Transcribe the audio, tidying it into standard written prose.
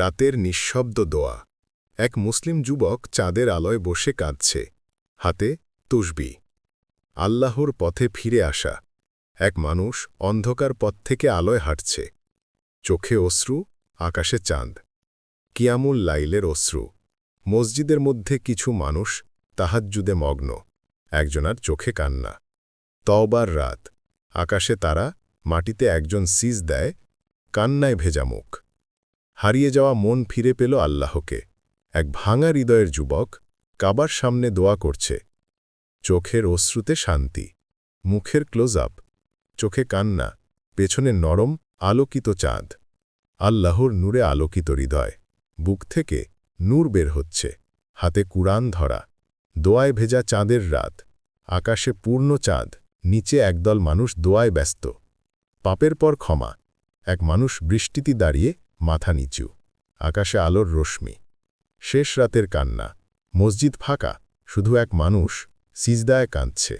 রাতের নিঃশব্দ দোয়া। এক মুসলিম যুবক চাঁদের আলোয় বসে কাঁদছে, হাতে তুসবি। আল্লাহর পথে ফিরে আসা এক মানুষ অন্ধকার পথ থেকে আলোয় হাঁটছে, চোখে অশ্রু, আকাশে চাঁদ। কিয়ামুল লাইলের অশ্রু। মসজিদের মধ্যে কিছু মানুষ তাহাজ্জুদে মগ্ন, একজনার চোখে কান্না। তওবার রাত, আকাশে তারা, মাটিতে একজন সিজ দেয়, কান্নায় ভেজা মুখ। হারিয়ে যাওয়া মন ফিরে পেল আল্লাহকে। এক ভাঙা হৃদয়ের যুবক কাবার সামনে দোয়া করছে, চোখের অশ্রুতে শান্তি, মুখের ক্লোজ আপ, চোখে কান্না, পেছনে নরম আলোকিত চাঁদ। আল্লাহর নূরে আলোকিত হৃদয়, বুক থেকে নূর বের হচ্ছে, হাতে কুরআন ধরা। দোয়ায় ভেজা চাঁদের রাত, আকাশে পূর্ণ চাঁদ, নিচে একদল মানুষ দোয়ায় ব্যস্ত। পাপের পর ক্ষমা, এক মানুষ বৃষ্টিতে দাঁড়িয়ে মাথা নিচু, আকাশে আলোর রশ্মি। শেষ রাতের কান্না, মসজিদ ফাঁকা, শুধু এক মানুষ সিজদায় কাঁদছে।